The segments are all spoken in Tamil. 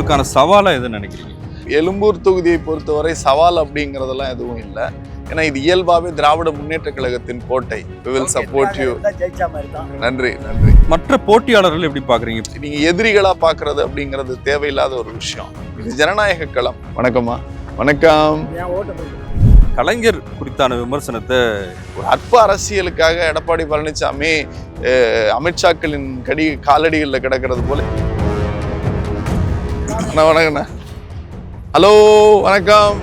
உங்களுக்கான சவாலா எதுன்னு நினைக்கிறீங்க? எழும்பூர் தொகுதியை பொறுத்தவரை சவால் அப்படிங்கிறதெல்லாம் எதுவும் இல்லை. ஏன்னா இது இயல்பாகவே திராவிட முன்னேற்ற கழகத்தின் கோட்டை. We will support you. நன்றி நன்றி. மற்ற போட்டியாளர்கள் எப்படி பாக்குறீங்க? நீங்க எதிரிகளா பாக்குறது அப்படிங்கிறது தேவையில்லாத ஒரு விஷயம். இது ஜனநாயக களம். வணக்கம்மா. வணக்கம். கலைஞர் குறித்தான விமர்சனத்தை ஒரு அற்ப அரசியலுக்காக எடப்பாடி பழனிசாமி அமித்ஷாக்களின் காலடிகளில் கிடக்கிறது போல. வணக்கண்ணா. ஹலோ வணக்கம்.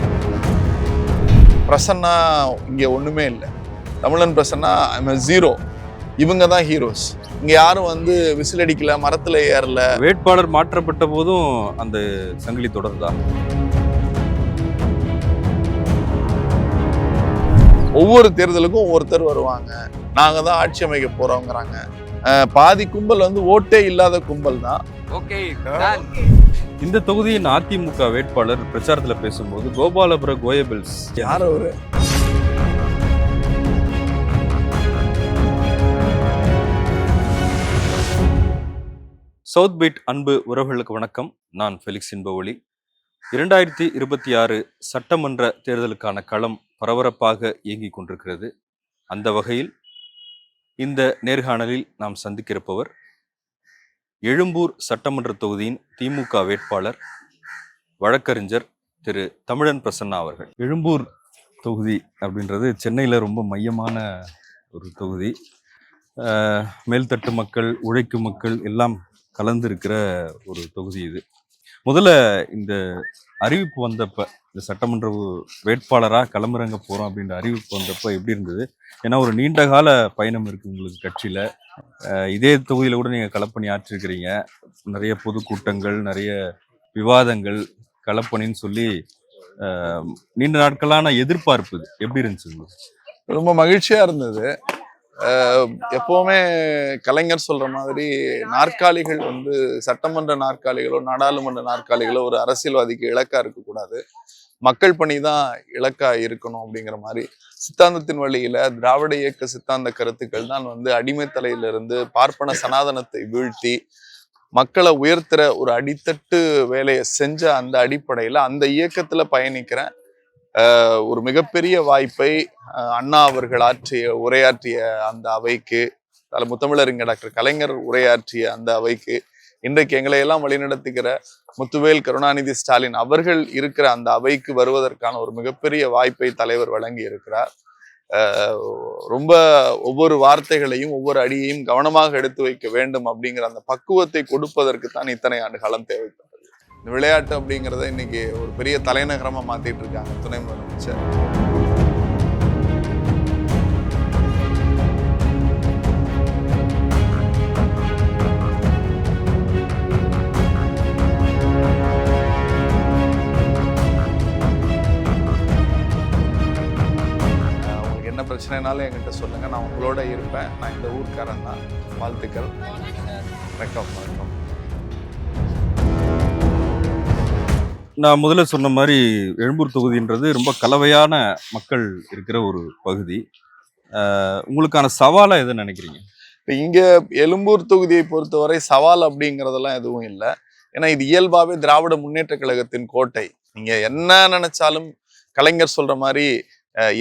பிரசன்னா இங்கே ஒன்றுமே இல்லை. தமிழன் பிரசன்னா ஜீரோ. இவங்க தான் ஹீரோஸ். இங்கே யாரும் விசில் அடிக்கல, மரத்தில் ஏறல. வேட்பாளர் மாற்றப்பட்ட போதும் அந்த சங்கிலி தொடர்தான். ஒவ்வொரு தேர்தலுக்கும் ஒவ்வொருத்தர் வருவாங்க. நாங்கள் தான் ஆட்சி அமைக்க போறோங்கிறாங்க. பாதி கும்பல் ஓட்டே இல்லாத கும்பல் தான். இந்த தொகுதியின் அதிமுக வேட்பாளர் பிரச்சாரத்துல பேசும்போது கோபாலபுர கோயபிள்ஸ் யார் அவரு? சவுத் பீட் அன்பு உறவுகளுக்கு வணக்கம். நான் ஃபெலிக்ஸ் இன்பவொளி. 2026 சட்டமன்ற தேர்தலுக்கான களம் பரபரப்பாக இயங்கிக் கொண்டிருக்கிறது. அந்த வகையில் இந்த நேர்காணலில் நாம் சந்திக்கிருப்பவர் எழும்பூர் சட்டமன்ற தொகுதியின் திமுக வேட்பாளர் வழக்கறிஞர் திரு தமிழன் பிரசன்னா அவர்கள். எழும்பூர் தொகுதி அப்படின்றது சென்னையில் ரொம்ப மையமான ஒரு தொகுதி. மேல்தட்டு மக்கள், உழைக்கும் மக்கள் எல்லாம் கலந்திருக்கிற ஒரு தொகுதி இது. முதல்ல இந்த அறிவிப்பு வந்தப்ப, இந்த சட்டமன்ற வேட்பாளராக களமிறங்க போகிறோம் அப்படின்ற அறிவிப்பு வந்தப்போ எப்படி இருந்தது? ஏன்னா ஒரு நீண்ட கால பயணம் இருக்குது உங்களுக்கு கட்சியில். இதே தொகுதியில் கூட நீங்கள் களப்பணி ஆற்றிருக்கிறீங்க. நிறைய பொதுக்கூட்டங்கள், நிறைய விவாதங்கள், களப்பணின்னு சொல்லி நீண்ட நாட்களான எதிர்பார்ப்பு எப்படி இருந்துச்சு உங்களுக்கு? ரொம்ப மகிழ்ச்சியாக இருந்தது. எப்பவுமே கலைஞர் சொல்ற மாதிரி நாற்காலிகள் சட்டமன்ற நாற்காலிகளோ நாடாளுமன்ற நாற்காலிகளோ ஒரு அரசியல்வாதிக்கு இலக்கா இருக்கக்கூடாது. மக்கள் பணி தான் இலக்கா இருக்கணும் அப்படிங்கிற மாதிரி சித்தாந்தத்தின் வழியில திராவிட இயக்க சித்தாந்த கருத்துக்கள் தான் அடிமைத்தலையிலிருந்து பார்ப்பன சனாதனத்தை வீழ்த்தி மக்களை உயர்த்துற ஒரு அடித்தட்டு வேலையை செஞ்ச அந்த அடிப்படையில அந்த இயக்கத்துல பயணிக்கிற ஒரு மிகப்பெரிய வாய்ப்பை அண்ணா அவர்கள் உரையாற்றிய அந்த அவைக்கு, முத்தமிழறிஞர் டாக்டர் கலைஞர் உரையாற்றிய அந்த அவைக்கு, இன்றைக்கு எங்களை எல்லாம் வழிநடத்துகிற முத்துவேல் கருணாநிதி ஸ்டாலின் அவர்கள் இருக்கிற அந்த அவைக்கு வருவதற்கான ஒரு மிகப்பெரிய வாய்ப்பை தலைவர் வழங்கி இருக்கிறார். ரொம்ப ஒவ்வொரு வார்த்தைகளையும் ஒவ்வொரு அடியையும் கவனமாக எடுத்து வைக்க வேண்டும் அப்படிங்கிற அந்த பக்குவத்தை கொடுப்பதற்கு தான் இத்தனை ஆண்டு காலம் தேவைப்பட்டது. இந்த விளையாட்டு அப்படிங்கிறத இன்னைக்கு ஒரு பெரிய தலைநகரமா மாத்திட்டு இருக்காங்க துணை முதலமைச்சர். உங்களுக்கு என்ன பிரச்சனைனாலும் என்கிட்ட சொல்லுங்க, நான் உங்களோட இருப்பேன். நான் இந்த ஊர்க்காரன் தான். வாழ்த்துக்கள். வணக்கம். வணக்கம். நான் முதல்ல சொன்ன மாதிரி எழும்பூர் தொகுதின்றது ரொம்ப கலவையான மக்கள் இருக்கிற ஒரு பகுதி. உங்களுக்கான சவாலா எதுன்னு நினைக்கிறீங்க? இங்க எழும்பூர் தொகுதியை பொறுத்தவரை சவால் அப்படிங்கிறதெல்லாம் எதுவும் இல்லை. ஏன்னா இது இயல்பாகவே திராவிட முன்னேற்ற கழகத்தின் கோட்டை. நீங்க என்ன நினைச்சாலும் கலைஞர் சொல்ற மாதிரி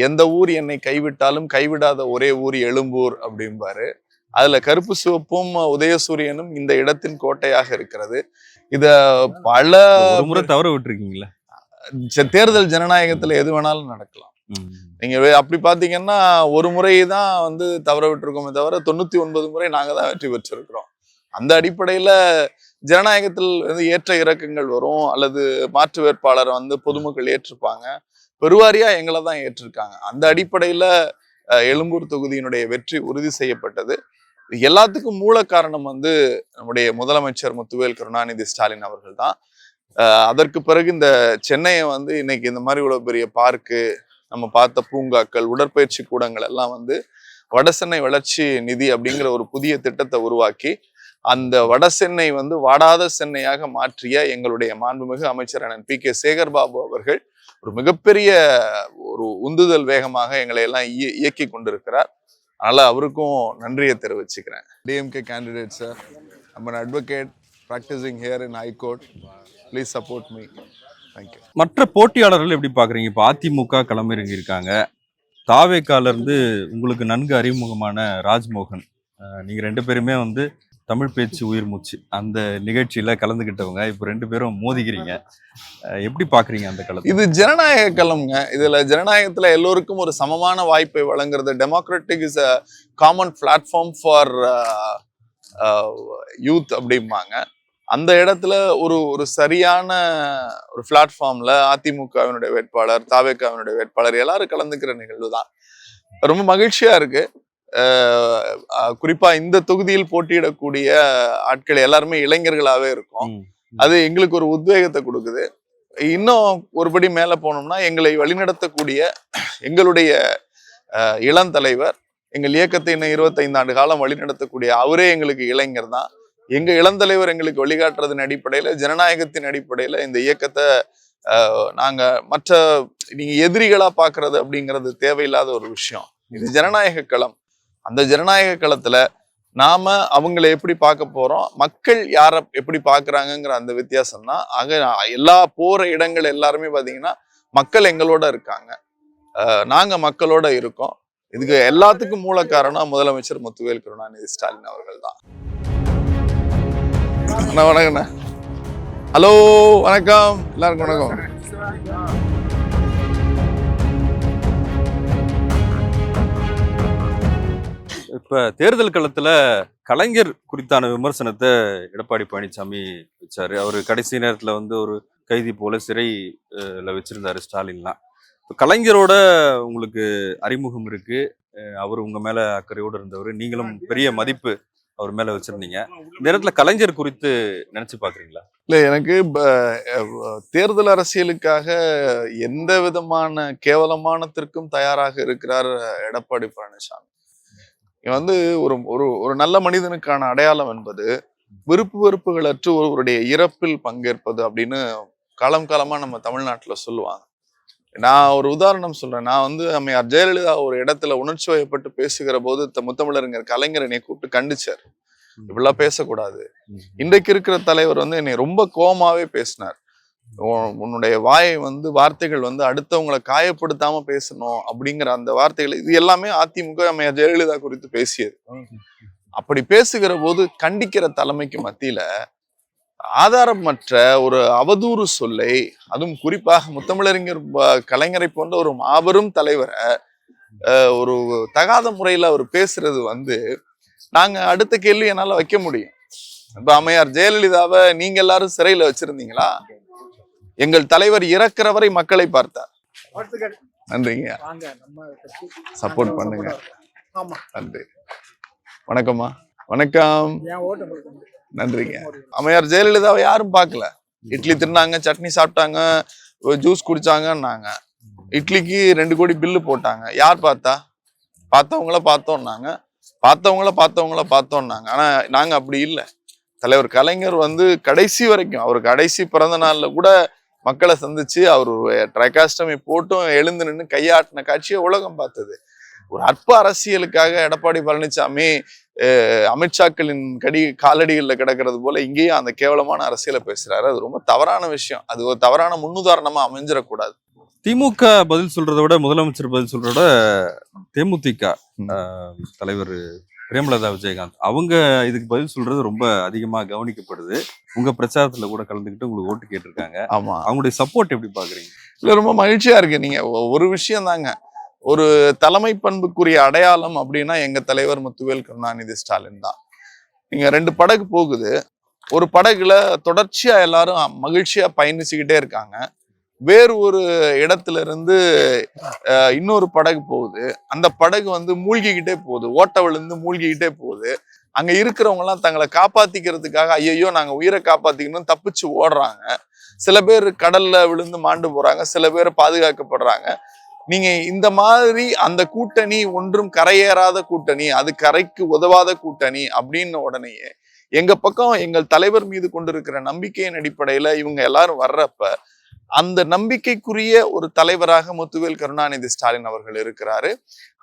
எந்த ஊர் என்னை கைவிட்டாலும் கைவிடாத ஒரே ஊர் எழும்பூர் அப்படிம்பாரு. அதுல கருப்பு சிவப்பும் உதயசூரியனும் இந்த இடத்தின் கோட்டையாக இருக்கிறது. இத பல முறை தவற விட்டுருக்கீங்களா? தேர்தல் ஜனநாயகத்துல எது வேணாலும் நடக்கலாம். நீங்க அப்படி பாத்தீங்கன்னா ஒரு முறை தான் தவற விட்டுருக்கோமே தவிர 99 முறை நாங்க தான் வெற்றி பெற்றிருக்கிறோம். அந்த அடிப்படையில ஜனநாயகத்தில் ஏற்ற இறக்கங்கள் வரும், அல்லது மாற்று வேட்பாளரை பொதுமக்கள் ஏற்றிருப்பாங்க. பெருவாரியா எங்களை தான் ஏற்றிருக்காங்க. அந்த அடிப்படையில எழும்பூர் தொகுதியினுடைய வெற்றி உறுதி செய்யப்பட்டது. எல்லாத்துக்கும் மூல காரணம் நம்முடைய முதலமைச்சர் முத்துவேல் கருணாநிதி ஸ்டாலின் அவர்கள் தான். அதற்கு பிறகு இந்த சென்னையை இன்னைக்கு இந்த மாதிரி இவ்வளவு பெரிய பார்க்கு, நம்ம பார்த்த பூங்காக்கள், உடற்பயிற்சி கூடங்கள் எல்லாம் வடசென்னை வளர்ச்சி நிதி அப்படிங்கிற ஒரு புதிய திட்டத்தை உருவாக்கி அந்த வட சென்னை வாடாத சென்னையாக மாற்றிய எங்களுடைய மாண்புமிகு அமைச்சர் அண்ணன் PK சேகர்பாபு அவர்கள் ஒரு மிகப்பெரிய ஒரு உந்துதல் வேகமாக எங்களை எல்லாம் இயக்கி கொண்டிருக்கிறார். அதனால அவருக்கும் நன்றியை தெரிவிச்சுக்கிறேன். DMK candidate sir, I'm an advocate practicing here in High Court. Please support me. Thank you. மற்ற போட்டியாளர்கள் எப்படி பாக்குறீங்க? இப்போ அதிமுக களமிறங்கி இருக்காங்க. தாவேக்கால இருந்து உங்களுக்கு நன்கு அறிமுகமான ராஜ்மோகன், நீங்க 2 பேருமே வந்து தமிழ் பேச்சு உயிர் மூச்சு அந்த நிகழ்ச்சியில கலந்துகிட்டவங்க. இப்போ 2 பேரும் மோதிக்கிறீங்க. எப்படி பாக்குறீங்க அந்த களத்தை? இது ஜனநாயக களம்ங்க. இதுல ஜனநாயகத்துல எல்லோருக்கும் ஒரு சமமான வாய்ப்பை வழங்குறது. Democratic is a common platform for youth அப்படிம்பாங்க. அந்த இடத்துல ஒரு சரியான ஒரு பிளாட்ஃபார்ம்ல அதிமுகவினுடைய வேட்பாளர், தாவேகாவினுடைய வேட்பாளர் எல்லாரும் கலந்துக்கிற நிகழ்வு தான். ரொம்ப மகிழ்ச்சியா இருக்கு. குறிப்பா இந்த தொகுதியில் போட்டியிடக்கூடிய ஆட்கள் எல்லாருமே இளைஞர்களாவே இருக்கும். அது எங்களுக்கு ஒரு உத்வேகத்தை கொடுக்குது. இன்னும் ஒருபடி மேல போனோம்னா எங்களை வழிநடத்தக்கூடிய எங்களுடைய இளந்தலைவர், எங்கள் இயக்கத்தை இன்னும் 25 ஆண்டு காலம் வழிநடத்தக்கூடிய அவரே எங்களுக்கு இளைஞர் தான். எங்க இளந்தலைவர் எங்களுக்கு வழிகாட்டுறதன் அடிப்படையில, ஜனநாயகத்தின் அடிப்படையில இந்த இயக்கத்தை நாங்க மற்ற நீங்க எதிரிகளா பாக்குறது அப்படிங்கிறது தேவையில்லாத ஒரு விஷயம். இது ஜனநாயக களம். அந்த ஜனநாயக களத்துல நாம அவங்களை எப்படி பார்க்க போறோம், மக்கள் யார எப்படி பாக்குறாங்கிற அந்த வித்தியாசம் தான். ஆக எல்லா போற இடங்கள் எல்லாருமே பாத்தீங்கன்னா மக்கள் எங்களோட இருக்காங்க, நாங்க மக்களோட இருக்கோம். இதுக்கு எல்லாத்துக்கும் மூல காரணம் முதலமைச்சர் முத்துவேல் கருணாநிதி ஸ்டாலின் அவர்கள் தான். வணக்கண்ணா. ஹலோ, வணக்கம் எல்லாருக்கும் வணக்கம். இப்ப தேர்தல் களத்துல கலைஞர் குறித்தான விமர்சனத்தை எடப்பாடி பழனிசாமி வச்சாரு. அவரு கடைசி நேரத்துல வந்து ஒரு கைதி போல சிறைல வச்சிருந்தாரு ஸ்டாலின்லாம். இப்ப கலைஞரோட உங்களுக்கு அறிமுகம் இருக்கு, அவர் உங்க மேல அக்கறையோடு இருந்தவர், நீங்களும் பெரிய மதிப்பு அவர் மேல வச்சிருந்தீங்க. இந்த இடத்துல கலைஞர் குறித்து நினைச்சு பாக்குறீங்களா? இல்ல, எனக்கு தேர்தல் அரசியலுக்காக எந்த விதமான கேவலமானத்திற்கும் தயாராக இருக்கிறார் எடப்பாடி பழனிசாமி. வந்து ஒரு ஒரு நல்ல மனிதனுக்கான அடையாளம் என்பது விருப்பு வெறுப்புகள் அற்று ஒருவருடைய இறப்பில் பங்கேற்பது அப்படின்னு காலம் காலமா நம்ம தமிழ்நாட்டுல சொல்லுவாங்க. நான் ஒரு உதாரணம் சொல்றேன். நான் வந்து அம்மையார் ஜெயலலிதா ஒரு இடத்துல உணர்ச்சி வயப்பட்டு பேசுகிற போது முத்தமிழறிஞர் கலைஞர் என்னை கூப்பிட்டு கண்டிச்சார், இப்படிலாம் பேசக்கூடாது. இன்றைக்கு இருக்கிற தலைவர் வந்து என்னை ரொம்ப கோபமாவே பேசினார். உன்னுடைய வாயை வந்து வார்த்தைகள் வந்து அடுத்தவங்களை காயப்படுத்தாம பேசணும் அப்படிங்கிற அந்த வார்த்தைகள், இது எல்லாமே அதிமுக அம்மையார் ஜெயலலிதா குறித்து பேசியது. அப்படி பேசுகிற போது கண்டிக்கிற தலைமைக்கு மத்தியில ஆதாரமற்ற ஒரு அவதூறு சொல்லை, அதுவும் குறிப்பாக முத்தமிழறிஞர் கலைஞரை போன்ற ஒரு மாபெரும் தலைவரை ஒரு தகாத முறையில அவர் பேசுறது வந்து, நாங்க அடுத்த கேள்வி என்னால வைக்க முடியும். இப்ப அம்மையார் ஜெயலலிதாவை நீங்க எல்லாரும் சிறையில வச்சிருந்தீங்களா? எங்கள் தலைவர் இறக்குற வரை மக்களை பார்த்தார். நன்றிங்க, சப்போர்ட் பண்ணுங்க. நன்றி. வணக்கம்மா. வணக்கம். நன்றிங்க. அம்மையார் ஜெயலலிதாவை யாரும் பார்க்கல. இட்லி தின்னாங்க, சட்னி சாப்பிட்டாங்க, ஜூஸ் குடிச்சாங்கன்னாங்க. இட்லிக்கு 2 கோடி பில்லு போட்டாங்க. யார் பார்த்தா? பார்த்தவங்கள பார்த்தோம்னாங்க, பார்த்தோம்னாங்க. ஆனா நாங்க அப்படி இல்லை. தலைவர் கலைஞர் வந்து கடைசி வரைக்கும், அவர் கடைசி பிறந்த நாள்ல கூட மக்களை சந்திச்சு அவர் ட்ரைகாஸ்டமி போட்டும் எழுந்து நின்று கையாட்டின காட்சியை உலகம் பார்த்தது. ஒரு அற்ப அரசியலுக்காக எடப்பாடி பழனிசாமி அமித்ஷாக்களின் காலடிகளில் கிடக்கிறது போல இங்கேயும் அந்த கேவலமான அரசியலை பேசுறாரு. அது ரொம்ப தவறான விஷயம். அது ஒரு தவறான முன்னுதாரணமா அமைஞ்சிடக்கூடாது. திமுக பதில் சொல்றதை விட, முதலமைச்சர் பதில் சொல்றத விட, தேமுதிக தலைவர் பிரேமலதா விஜயகாந்த் அவங்க இதுக்கு பதில் சொல்றது ரொம்ப அதிகமா கவனிக்கப்படுது. உங்க பிரச்சாரத்துல கூட கலந்துக்கிட்டு உங்களுக்கு ஓட்டு கேட்டிருக்காங்க. ஆமா, அவங்களுடைய சப்போர்ட் எப்படி பாக்குறீங்க? இல்ல, ரொம்ப மகிழ்ச்சியா இருக்கு. நீங்க ஒரு விஷயம் தாங்க, ஒரு தலைமை பண்புக்குரிய அடையாளம் அப்படின்னா எங்க தலைவர் முத்துவேல் கருணாநிதி ஸ்டாலின் தான். நீங்க 2 படகு போகுது, ஒரு படகுல தொடர்ச்சியா எல்லாரும் மகிழ்ச்சியா பயணிச்சுக்கிட்டே இருக்காங்க. வேறு ஒரு இடத்துல இருந்து இன்னொரு படகு போகுது. அந்த படகு வந்து மூழ்கிக்கிட்டே போகுது, ஓட்ட விழுந்து மூழ்கிக்கிட்டே போகுது. அங்க இருக்கிறவங்க எல்லாம் தங்களை காப்பாத்திக்கிறதுக்காக ஐயோ நாங்க உயிரை காப்பாத்திக்கணும் தப்பிச்சு ஓடுறாங்க. சில பேர் கடல்ல விழுந்து மாண்டு போறாங்க, சில பேர் பாதுகாக்கப்படுறாங்க. நீங்க இந்த மாதிரி அந்த கூட்டணி ஒன்றும் கரையேறாத கூட்டணி, அது கரைக்கு உதவாத கூட்டணி அப்படின்னு உடனேயே எங்க பக்கம் எங்கள் தலைவர் மீது கொண்டிருக்கிற நம்பிக்கையின் அடிப்படையில இவங்க எல்லாரும் வர்றப்ப அந்த நம்பிக்கைக்குரிய ஒரு தலைவராக முத்துவேல் கருணாநிதி ஸ்டாலின் அவர்கள் இருக்கிறாரு.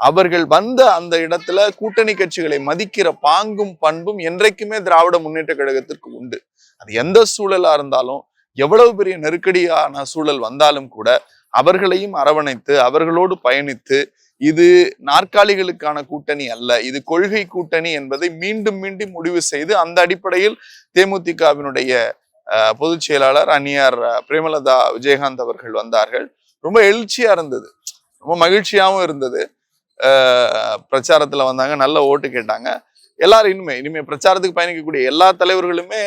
அவர்கள் வந்த அந்த இடத்துல கூட்டணி கட்சிகளை மதிக்கிற பாங்கும் பண்பும் என்றைக்குமே திராவிட முன்னேற்ற கழகத்திற்கு உண்டு. அது எந்த சூழலா இருந்தாலும், எவ்வளவு பெரிய நெருக்கடியான சூழல் வந்தாலும் கூட அவர்களையும் அரவணைத்து அவர்களோடு பயணித்து இது நாற்காலிகளுக்கான கூட்டணி அல்ல, இது கொள்கை கூட்டணி என்பதை மீண்டும் மீண்டும் முடிவு செய்து அந்த அடிப்படையில் தேமுதிகவினுடைய பொதுச் செயலாளர் அந்நியார் பிரேமலதா விஜயகாந்த் அவர்கள் வந்தார்கள். ரொம்ப எழுச்சியா இருந்தது, ரொம்ப மகிழ்ச்சியாகவும் இருந்தது. பிரச்சாரத்துல வந்தாங்க, நல்ல ஓட்டு கேட்டாங்க. எல்லாரும் இனிமே பிரச்சாரத்துக்கு பயணிக்கக்கூடிய எல்லா தலைவர்களுமே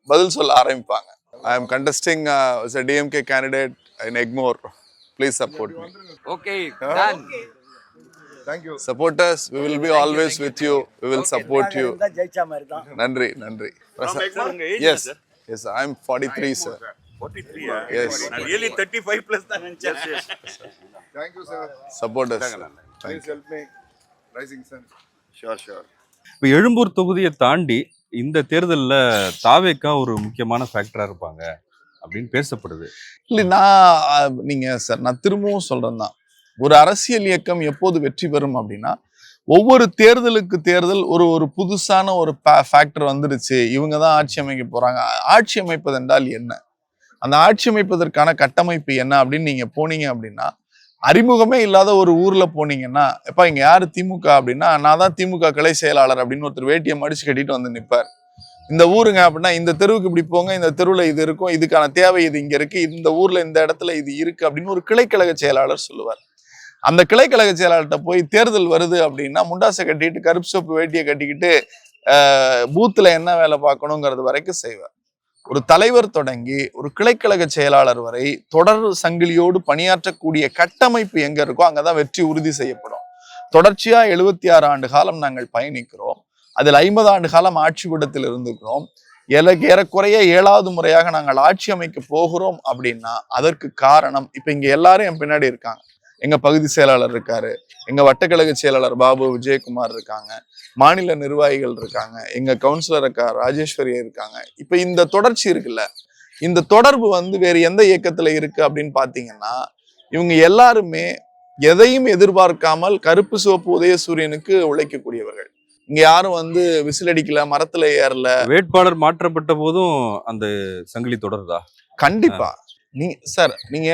பதில் சொல்ல ஆரம்பிப்பாங்க. I am contesting as a DMK candidate in Egmore. Please support me. Okay, done. Thank you. Support us. We will be always with you. We will support you. Nandri. Yes. Yes, I am 43, sir. 43, Yes. Really 35 plus than Yes. Thank you, sir. Support us. Please help me. Rising sun. Sure. இப்போ எழும்பூர் தொகுதியை தாண்டி இந்த தேர்தல்ல தாவேக்கா ஒரு முக்கியமான ஃபேக்டரா இருப்பாங்க அப்படின்னு பேசப்படுது. இல்லை, நீங்க சார், நான் திரும்பவும் சொல்றேன் தான், ஒரு அரசியல் இயக்கம் எப்போது வெற்றி பெறும் அப்படின்னா ஒவ்வொரு தேர்தலுக்கு தேர்தல் ஒரு புதுசான ஒரு ஃபேக்டர் வந்துடுச்சு, இவங்க தான் ஆட்சி அமைக்க போறாங்க. ஆட்சி அமைப்பது என்றால் என்ன, அந்த ஆட்சி அமைப்பதற்கான கட்டமைப்பு என்ன அப்படின்னு நீங்க போனீங்க அப்படின்னா, அறிமுகமே இல்லாத ஒரு ஊர்ல போனீங்கன்னா, எப்ப இங்க யாரு திமுக அப்படின்னா, நான் தான் திமுக கிளை செயலாளர் அப்படின்னு ஒருத்தர் வேட்டியை மடிச்சு கட்டிட்டு வந்து நிற்பார். இந்த ஊருங்க அப்படின்னா, இந்த தெருவுக்கு இப்படி போங்க, இந்த தெருவுல இது இருக்கும், இதுக்கான தேவை இது இங்க இருக்கு, இந்த ஊர்ல இந்த இடத்துல இது இருக்கு அப்படின்னு ஒரு கிளைக்கழக செயலாளர் சொல்லுவார். அந்த கிளைக்கழக செயலாளர்கிட்ட போய் தேர்தல் வருது அப்படின்னா முண்டாசை கட்டிட்டு கருப்பு சோப்பு வேட்டியை கட்டிக்கிட்டு பூத்துல என்ன வேலை பார்க்கணுங்கிறது வரைக்கும் செய்வார். ஒரு தலைவர் தொடங்கி ஒரு கிளைக்கழக செயலாளர் வரை தொடர் சங்கிலியோடு பணியாற்றக்கூடிய கட்டமைப்பு எங்க இருக்கோ அங்கதான் வெற்றி உறுதி செய்யப்படும். தொடர்ச்சியா 76 ஆண்டு காலம் நாங்கள் பயணிக்கிறோம். அதில் 50 ஆண்டு காலம் ஆட்சி கூடத்தில் இருந்துக்கிறோம். ஏறக்குறைய 7வது முறையாக நாங்கள் ஆட்சி அமைக்க போகிறோம் அப்படின்னா அதற்கு காரணம், இப்ப இங்க எல்லாரும் என் பின்னாடி இருக்காங்க. எங்க பகுதி செயலாளர் இருக்காரு, எங்க வட்டக்கழக செயலாளர் பாபு விஜயகுமார் இருக்காங்க, மாநில நிர்வாகிகள் இருக்காங்க, எங்க கவுன்சிலர் அக்கா ராஜேஸ்வரி இருக்காங்க. இப்ப இந்த தொடர்ச்சி இருக்குல்ல, இந்த தொடர்பு வேற எந்த இயக்கத்துல இருக்கு அப்படின்னு பாத்தீங்கன்னா, இவங்க எல்லாருமே எதையும் எதிர்பார்க்காமல் கருப்பு சிவப்பு உதயசூரியனுக்கு உழைக்கக்கூடியவர்கள். இங்க யாரும் விசில் அடிக்கல, மரத்துல ஏறல. வேட்பாளர் மாற்றப்பட்ட போதும் அந்த சங்கிலி தொடருதா? கண்டிப்பா. நீங்க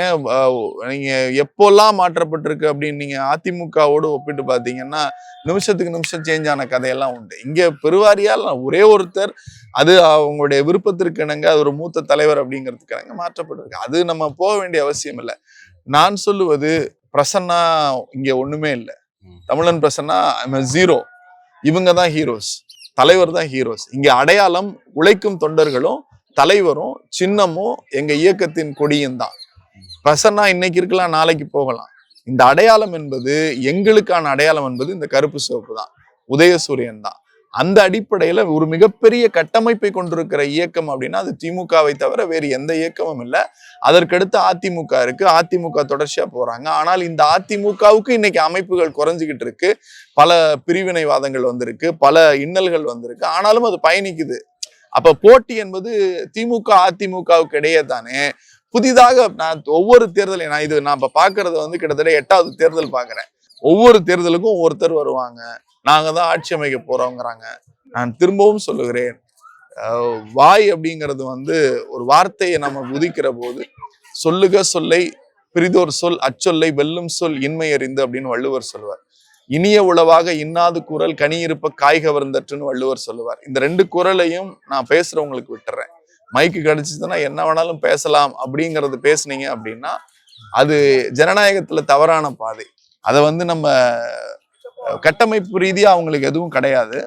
எப்போல்லாம் மாற்றப்பட்டிருக்கு அப்படின்னு நீங்க அதிமுகவோடு ஒப்பிட்டு பாத்தீங்கன்னா நிமிஷத்துக்கு நிமிஷம் சேஞ்ச் ஆன கதையெல்லாம் உண்டு. இங்க பெருவாரியால் ஒரே ஒருத்தர், அது அவங்களுடைய விருப்பத்திற்கு இணங்க, அது ஒரு மூத்த தலைவர் அப்படிங்கிறதுக்கு இணங்க மாற்றப்பட்டிருக்கு. அது நம்ம போக வேண்டிய அவசியம் இல்லை. நான் சொல்லுவது, பிரசன்னா இங்க ஒண்ணுமே இல்லை. தமிழன் பிரசன்னா ஜீரோ. இவங்க தான் ஹீரோஸ், தலைவர் தான் ஹீரோஸ். இங்க அடையாளம் உழைக்கும் தொண்டர்களும் தலைவரும் சின்னமும் எங்க இயக்கத்தின் கொடியும் தான். பிரசன்னா இன்னைக்கு இருக்கலாம், நாளைக்கு போகலாம். இந்த அடையாளம் என்பது, எங்களுக்கான அடையாளம் என்பது இந்த கருப்பு சிவப்பு தான், உதயசூரியன் தான். அந்த அடிப்படையில ஒரு மிகப்பெரிய கட்டமைப்பை கொண்டிருக்கிற இயக்கம் அப்படின்னா அது திமுகவை தவிர வேறு எந்த இயக்கமும் இல்லை. அதற்கடுத்து அதிமுக இருக்கு. அதிமுக தொடர்ச்சியா போறாங்க. ஆனால் இந்த அதிமுகவுக்கு இன்னைக்கு அமைப்புகள் குறைஞ்சிக்கிட்டு இருக்கு. பல பிரிவினைவாதங்கள் வந்திருக்கு, பல இன்னல்கள் வந்திருக்கு. ஆனாலும் அது பயணிக்குது. அப்ப போட்டி என்பது திமுக அதிமுகவுக்கு இடையே தானே. புதிதாக நான் ஒவ்வொரு தேர்தலையும் நான் இப்ப பாக்குறது கிட்டத்தட்ட 8வது தேர்தல் பாக்குறேன். ஒவ்வொரு தேர்தலுக்கும் ஒவ்வொருத்தர் வருவாங்க, நாங்க தான் ஆட்சி அமைக்க போறோங்கிறாங்க. நான் திரும்பவும் சொல்லுகிறேன், வாய் அப்படிங்கிறது ஒரு வார்த்தையை நம்ம உதிக்கிற போது, சொல்லுக சொல்லை பிரிதோர் சொல் அச்சொல்லை வெல்லும் சொல் இன்மை அறிந்து அப்படின்னு வள்ளுவர் சொல்லுவார். இனிய உளவாக இன்னாது குரல் கனியிருப்ப காய் கவர்ந்தற்றுன்னு வள்ளுவர் சொல்லுவார். இந்த 2 குரலையும் நான் பேசுறவங்களுக்கு விட்டுறேன். மைக்கு கிடைச்சிச்சுன்னா என்ன வேணாலும் பேசலாம் அப்படிங்கறது பேசுனீங்க அப்படின்னா அது ஜனநாயகத்துல தவறான பாதை. அதை நம்ம கட்டமைப்பு ரீதியா அவங்களுக்கு எதுவும் கிடையாது.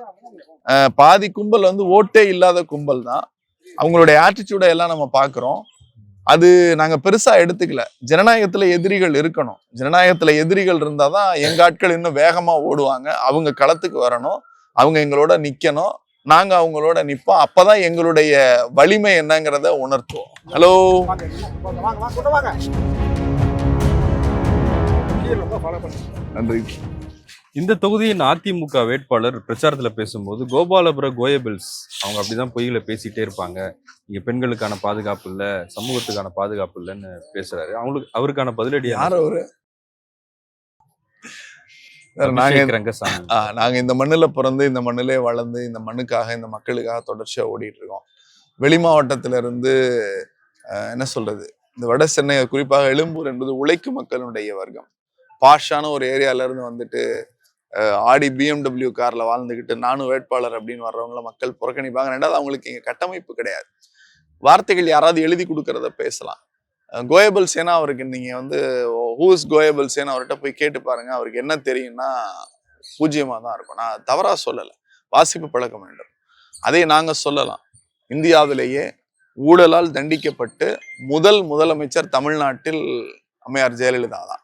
பாதி கும்பல் ஓட்டே இல்லாத கும்பல் தான். அவங்களுடைய ஆட்டிடியூட எல்லாம் நம்ம பாக்குறோம். அது நாங்க பெருசா எடுத்துக்கல. ஜனநாயகத்துல எதிரிகள் இருக்கணும். ஜனநாயகத்துல எதிரிகள் இருந்தாதான் எங்க ஆட்கள் இன்னும் வேகமா ஓடுவாங்க. அவங்க களத்துக்கு வரணும், அவங்க எங்களோட நிக்கணும், நாங்க அவங்களோட நிப்போம். அப்பதான் எங்களுடைய வலிமை என்னங்கிறத உணர்த்துவோம். ஹலோ, நன்றி. இந்த தொகுதியின் அதிமுக வேட்பாளர் பிரச்சாரத்துல பேசும்போது கோபாலபுர கோயபிள்ஸ் அவங்க அப்படிதான் பொய்களை பேசிட்டே இருப்பாங்க, இங்க பெண்களுக்கான பாதுகாப்பு இல்ல, சமூகத்துக்கான பாதுகாப்பு இல்லைன்னு பேசுறாரு. அவருக்கான பதிலடி யார் அவரு? நாங்க இந்த மண்ணுல பிறந்து இந்த மண்ணிலே வளர்ந்து இந்த மண்ணுக்காக இந்த மக்களுக்காக தொடர்ச்சியா ஓடிட்டு இருக்கோம். வெளி மாவட்டத்துல இருந்து என்ன சொல்றது, இந்த வட சென்னை குறிப்பாக எழும்பூர் என்பது உழைக்கும் மக்களுடைய வர்க்கம். பாஷான ஒரு ஏரியால இருந்து வந்துட்டு ஆடி BMW கார்ல வாழ்ந்துகிட்டு நானும் வேட்பாளர் அப்படின்னு வர்றவங்கள மக்கள் புறக்கணிப்பாங்க. ரெண்டாவது அவங்களுக்கு இங்க கட்டமைப்பு கிடையாது. வார்த்தைகள் யாராவது எழுதி கொடுக்கறத பேசலாம். கோயபல் சேனா அவருக்கு நீங்க வந்து ஹூஸ் கோயபல் சேனா அவர்கிட்ட போய் கேட்டு பாருங்க, அவருக்கு என்ன தெரியும்னா பூஜ்ஜியமா தான் இருக்கும். நான் தவறா சொல்லல, வாசிப்பு பழக்கம் வேண்டும். அதே நாங்க சொல்லலாம், இந்தியாவிலேயே ஊழலால் தண்டிக்கப்பட்டு முதலமைச்சர் தமிழ்நாட்டில் அம்மையார் ஜெயலலிதா தான்.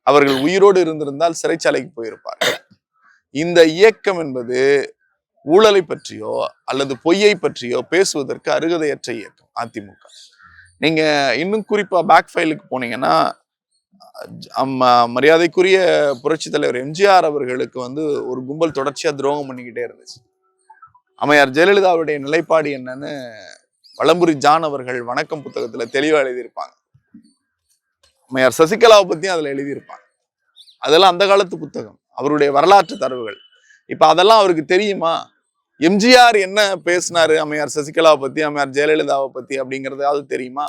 அவர்கள் உயிரோடு இருந்திருந்தால் சிறைச்சாலைக்கு போயிருப்பார்கள். இந்த இயக்கம் என்பது ஊழலை பற்றியோ அல்லது பொய்யை பற்றியோ பேசுவதற்கு அருகதையற்ற இயக்கம் அதிமுக. நீங்க இன்னும் குறிப்பா பேக் ஃபைலுக்கு போனீங்கன்னா, மரியாதைக்குரிய புரட்சி தலைவர் எம்ஜிஆர் அவர்களுக்கு வந்து ஒரு கும்பல் தொடர்ச்சியா துரோகம் பண்ணிக்கிட்டே இருந்துச்சு. அம்மையார் ஜெயலலிதாவுடைய நிலைப்பாடு என்னன்னு வலம்புரி ஜான் அவர்கள் வணக்கம் புத்தகத்துல தெளிவா எழுதியிருப்பாங்க. அம்மையார் சசிகலாவை பத்தியும் அதுல எழுதியிருப்பாங்க. அதெல்லாம் அந்த காலத்து புத்தகம், அவருடைய வரலாற்று தரவுகள். இப்ப அதெல்லாம் அவருக்கு தெரியுமா? எம்ஜிஆர் என்ன பேசினாரு அம்மையார் சசிகலாவை பத்தி, அம்மையார் ஜெயலலிதாவை பத்தி அப்படிங்கறதாவது தெரியுமா?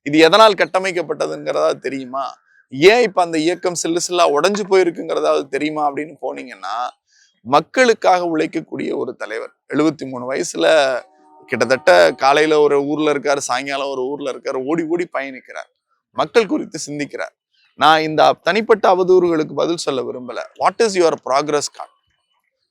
இது எதனால் கட்டமைக்கப்பட்டதுங்கிறதாவது தெரியுமா? ஏன் இப்ப அந்த இயக்கம் சில்லா உடைஞ்சு போயிருக்குங்கிறதாவது தெரியுமா அப்படின்னு போனீங்கன்னா, மக்களுக்காக உழைக்கக்கூடிய ஒரு தலைவர். 73 வயசுல கிட்டத்தட்ட காலையில ஒரு ஊர்ல இருக்காரு, சாயங்காலம் ஒரு ஊர்ல இருக்காரு, ஓடி ஓடி பயணிக்கிறார், மக்கள் குறித்து சிந்திக்கிறார். நான் இந்த தனிப்பட்ட அவதூறுகளுக்கு பதில் சொல்ல விரும்பல. What is your progress card?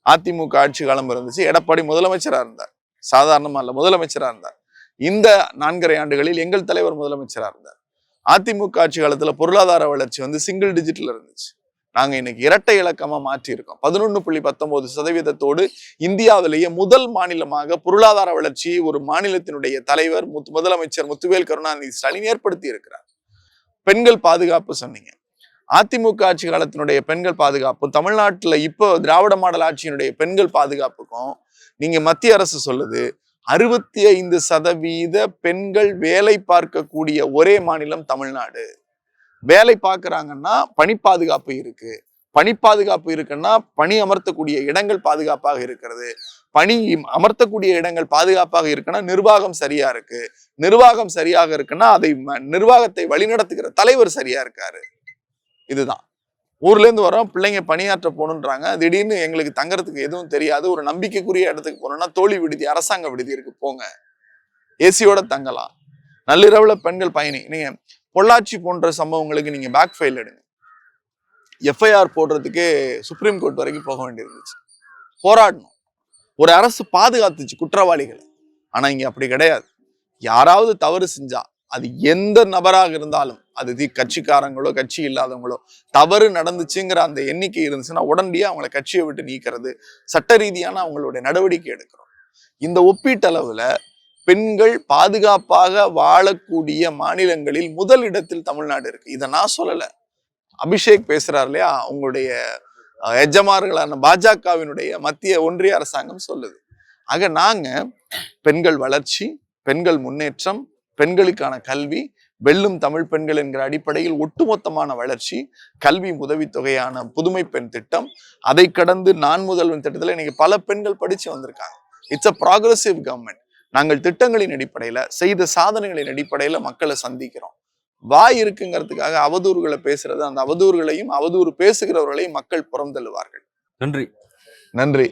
AIADMK ஆட்சி காலம் இருந்துச்சு, எடப்பாடி முதலமைச்சரா இருந்தார், சாதாரணமா இல்ல, முதலமைச்சரா இருந்தார். இந்த 4.5 ஆண்டுகளில் எங்கள் தலைவர் முதலமைச்சரா இருந்தார். அதிமுக ஆட்சி காலத்துல பொருளாதார வளர்ச்சி வந்து சிங்கிள் டிஜிட்ல இருந்துச்சு. நாங்க இன்னைக்கு இரட்டை இலக்கமா மாற்றி இருக்கோம். 11.19% இந்தியாவிலேயே முதல் மாநிலமாக பொருளாதார வளர்ச்சி ஒரு மாநிலத்தினுடைய தலைவர் முதலமைச்சர் முத்துவேல் கருணாநிதி ஸ்டாலின் ஏற்படுத்தி இருக்கிறார். பெண்கள் பாதுகாப்பு சொன்னீங்க, அதிமுக ஆட்சி காலத்தினுடைய பெண்கள் பாதுகாப்பு தமிழ்நாட்டுல இப்போ திராவிட மாடல் ஆட்சியினுடைய பெண்கள் பாதுகாப்புக்கும் நீங்க மத்திய அரசு சொல்லுது 65% பெண்கள் வேலை பார்க்கக்கூடிய ஒரே மாநிலம் தமிழ்நாடு. வேலை பார்க்கறாங்கன்னா பணி பாதுகாப்பு இருக்கு, பணி பாதுகாப்பு இருக்குன்னா பணி அமர்த்தக்கூடிய இடங்கள் பாதுகாப்பாக இருக்கிறது, பணி அமர்த்தக்கூடிய இடங்கள் பாதுகாப்பாக இருக்குன்னா நிர்வாகம் சரியா இருக்கு, நிர்வாகம் சரியாக இருக்குன்னா அதை நிர்வாகத்தை வழிநடத்துகிற தலைவர் சரியா இருக்காரு. இதுதான். ஊர்ல இருந்து வரோம், பிள்ளைங்க பணியாற்ற போகணுன்றாங்க, திடீர்னு எங்களுக்கு தங்கறதுக்கு எதுவும் தெரியாது, ஒரு நம்பிக்கைக்குரிய இடத்துக்கு போனோம்னா தோழி விடுதி, அரசாங்க விடுதி இருக்கு, போங்க, ஏசியோட தங்கலாம், நள்ளிரவுல பெண்கள் பயணி. நீங்க பொள்ளாச்சி போன்ற சம்பவங்களுக்கு நீங்க பேக் ஃபைல் எடுங்க. எஃப்ஐஆர் போடுறதுக்கே சுப்ரீம் கோர்ட் வரைக்கும் போக வேண்டியிருந்துச்சு, போராடணும். ஒரு அரசு பாதுகாத்துச்சு குற்றவாளிகளை. ஆனா இங்க அப்படி கிடையாது. யாராவது தவறு செஞ்சா அது எந்த நபராக இருந்தாலும், அது கட்சிக்காரங்களோ கட்சி இல்லாதவங்களோ, தவறு நடந்துச்சுங்கிற அந்த எண்ணிக்கை இருந்துச்சுன்னா உடனடியா அவங்களை கட்சியை விட்டு நீக்கிறது, சட்ட ரீதியான அவங்களுடைய நடவடிக்கை எடுக்கிறோம். இந்த ஒப்பீட்டளவுல பெண்கள் பாதுகாப்பாக வாழக்கூடிய மாநிலங்களில் முதல் இடத்தில் தமிழ்நாடு இருக்கு. இதை நான் சொல்லல, அபிஷேக் பேசுறாரு இல்லையா, உங்களுடைய எஜமானர்களான பாஜகவினுடைய மத்திய ஒன்றிய அரசாங்கம் சொல்லுது. ஆக நாங்க பெண்கள் வளர்ச்சி, பெண்கள் முன்னேற்றம், பெண்களுக்கான கல்வி, வெல்லும் தமிழ் பெண்கள் என்கிற அடிப்படையில் ஒட்டுமொத்தமான வளர்ச்சி, கல்வி உதவித்தொகையான புதுமை பெண் திட்டம், அதை கடந்து நான் முதல்வன் திட்டத்துல இன்னைக்கு பல பெண்கள் படிச்சு வந்திருக்காங்க. It's a progressive government. நாங்கள் திட்டங்களின் அடிப்படையில, செய்த சாதனைகளின் அடிப்படையில மக்களை சந்திக்கிறோம். வாய் இருக்குங்கிறதுக்காக அவதூறுகளை பேசுறது, அந்த அவதூறுகளையும் அவதூறு பேசுகிறவர்களையும் மக்கள் புறந்தள்ளுவார்கள். நன்றி. நன்றி.